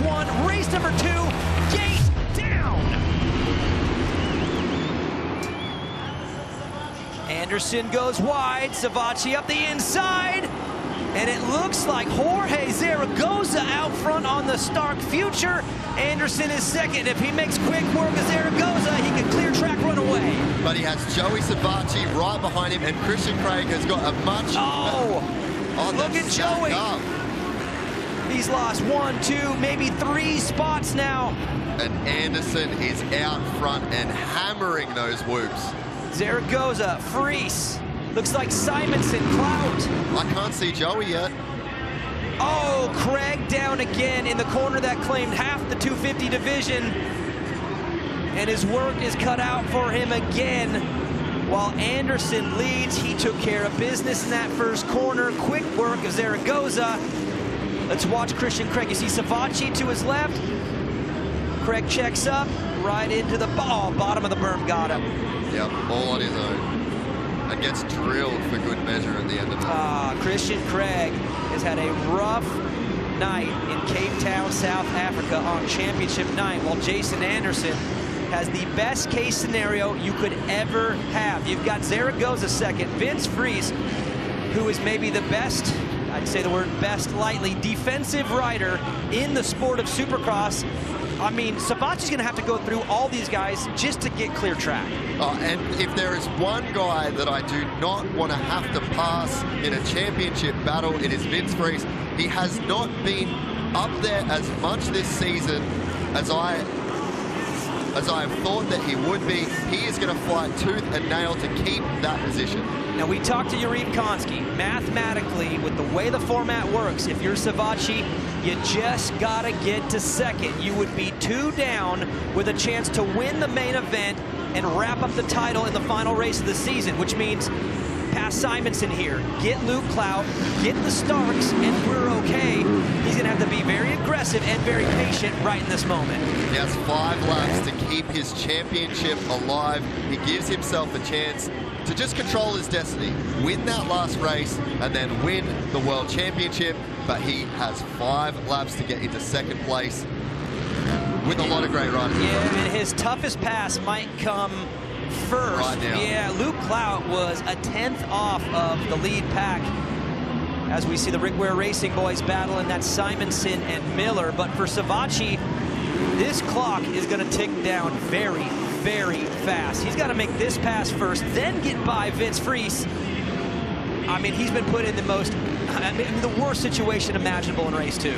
SX1, race number 2, gate down. Anderson goes wide, Savatgy up the inside, and it looks like Jorge Zaragoza out front on the Stark Future. Anderson is second. If he makes quick work of Zaragoza, he can clear track run away. But he has Joey Savatgy right behind him, and Christian Craig has got a much... Look at Joey. He's lost 1, 2, maybe 3 spots now. And Anderson is out front and hammering those whoops. Zaragoza, Freese. Looks like Simonson, Clout. I can't see Joey yet. Oh, Craig down again in the corner that claimed half the 250 division. And his work is cut out for him again. While Anderson leads, he took care of business in that first corner. Quick work of Zaragoza. Let's watch Christian Craig. You see Savatgy to his left. Craig checks up, right into the bottom of the berm, got him. Yep, all on his own. And gets drilled for good measure at the end of it. Christian Craig has had a rough night in Cape Town, South Africa on championship night, while Jason Anderson has the best case scenario you could ever have. You've got Zaragoza second, Vince Freese, who is maybe the best, I'd say the word best lightly, defensive rider in the sport of Supercross. I mean, Savatgy's gonna have to go through all these guys just to get clear track. And if there is one guy that I do not want to have to pass in a championship battle, it is Vince Freese. He has not been up there as much this season as I have thought that he would be. He is going to fight tooth and nail to keep that position. Now, we talked to Yuriv Konski. Mathematically, with the way the format works, if you're Savatgy, you just got to get to second. You would be 2 down with a chance to win the main event and wrap up the title in the final race of the season, which means pass Simonson here, get Luke Clout, get the Starks, and we're okay. He's going to have to be very aggressive and very patient right in this moment. He has 5 laps to keep his championship alive. He gives himself a chance to just control his destiny, win that last race, and then win the World Championship. But he has 5 laps to get into second place with a lot of great riders. Yeah, and his toughest pass might come first. Right now. Yeah, Luke Clout was a 10th off of the lead pack as we see the Rick Ware Racing boys battling that Simonson and Miller. But for Savatgy, this clock is going to tick down very, very fast. He's got to make this pass first, then get by Vince Freese. I mean, he's been put in the worst situation imaginable in race 2.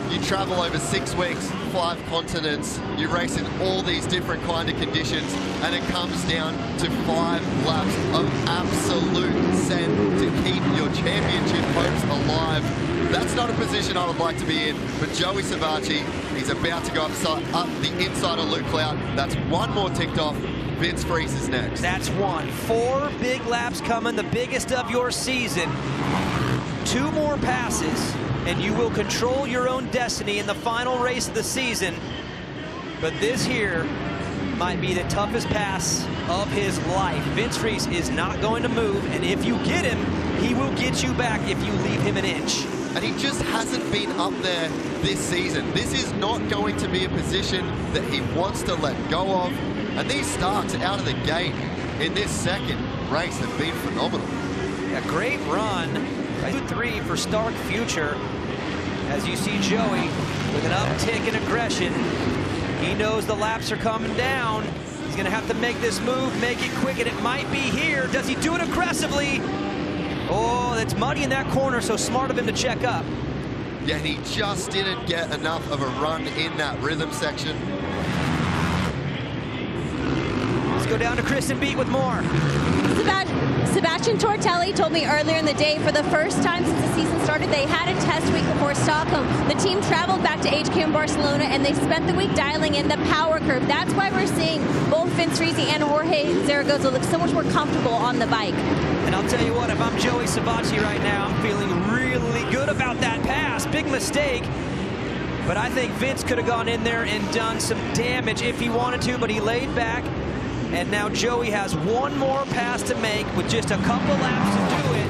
You travel over 6 weeks, 5 continents, you race in all these different kind of conditions, and it comes down to 5 laps of absolute send to keep your championship hopes alive. That's not a position I would like to be in, but Joey Savatgy, he's about to go up the inside of Luke Clout. That's 1 more ticked off. Vince Freese is next. That's 1. 4 big laps coming, the biggest of your season. 2 more passes, and you will control your own destiny in the final race of the season. But this here might be the toughest pass of his life. Vince Freese is not going to move, and if you get him, he will get you back if you leave him an inch. And he just hasn't been up there this season. This is not going to be a position that he wants to let go of. And these starts out of the gate in this second race have been phenomenal. A great run. 2-3 for Stark Future. As you see Joey with an uptick in aggression. He knows the laps are coming down. He's going to have to make this move, make it quick, and it might be here. Does he do it aggressively? Oh, it's muddy in that corner, so smart of him to check up. Yeah, and he just didn't get enough of a run in that rhythm section. Let's go down to Chris and Beat with more. Sebastian Tortelli told me earlier in the day, for the first time since the season started, they had a test week before Stockholm. The team traveled back to HQ in Barcelona, and they spent the week dialing in the power curve. That's why we're seeing both Vince Freese and Jorge Zaragoza look so much more comfortable on the bike. And I'll tell you what, if I'm Joey Savatgy right now, I'm feeling really good about that pass. Big mistake. But I think Vince could have gone in there and done some damage if he wanted to, but he laid back. And now Joey has 1 more pass to make with just a couple laps to do it.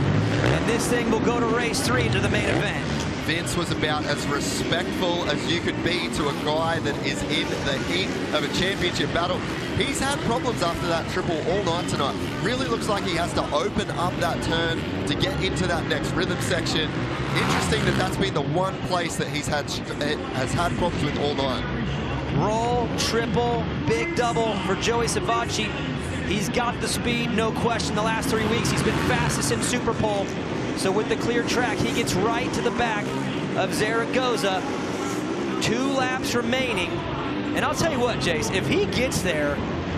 And this thing will go to race 3 to the main event. Vince was about as respectful as you could be to a guy that is in the heat of a championship battle. He's had problems after that triple all night tonight. Really looks like he has to open up that turn to get into that next rhythm section. Interesting that that's been the one place that has had problems with all night. Roll, triple, big double for Joey Savacci. He's got the speed, no question. The last 3 weeks, he's been fastest in Super Pole. So with the clear track, he gets right to the back of Zaragoza. 2 laps remaining. And I'll tell you what, Jace, if he gets there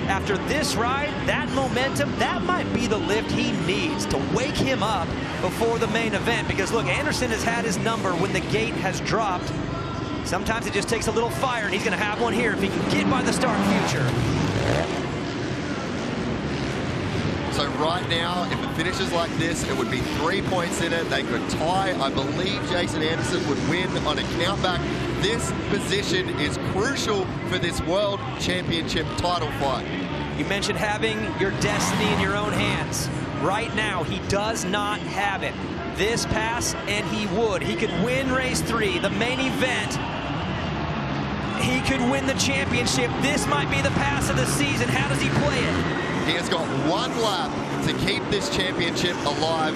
after this ride, that momentum, that might be the lift he needs to wake him up before the main event. Because look, Anderson has had his number when the gate has dropped. Sometimes it just takes a little fire, and he's going to have one here if he can get by the start future. So right now, if it finishes like this, it would be 3 points in it. They could tie. I believe Jason Anderson would win on a countback. This position is crucial for this World Championship title fight. You mentioned having your destiny in your own hands. Right now, he does not have it. This pass, and he would. He could win race 3, the main event. He could win the championship. This might be the pass of the season. How does he play it? He has got 1 lap to keep this championship alive.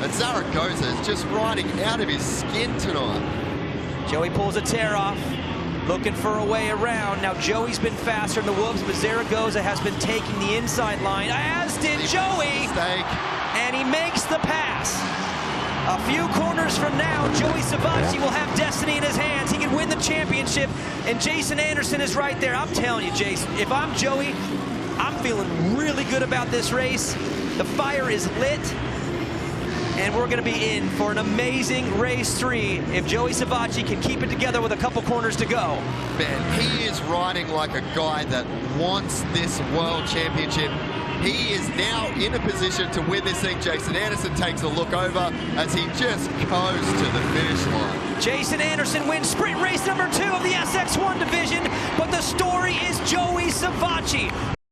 And Zaragoza is just riding out of his skin tonight. Joey pulls a tear off, looking for a way around. Now Joey's been faster in the whoops, but Zaragoza has been taking the inside line, as did Joey. Mistake. And he makes the pass. A few corners from now, Joey Savacci will have destiny in his hands. He can win the championship, and Jason Anderson is right there. I'm telling you, Jason, if I'm Joey, I'm feeling really good about this race. The fire is lit, and we're going to be in for an amazing race 3 if Joey Savacci can keep it together with a couple corners to go. Man, he is riding like a guy that wants this World Championship. He is now in a position to win this thing. Jason Anderson takes a look over as he just goes to the finish line. Jason Anderson wins sprint race number 2 of the SX1 division, but the story is Joey Savacci.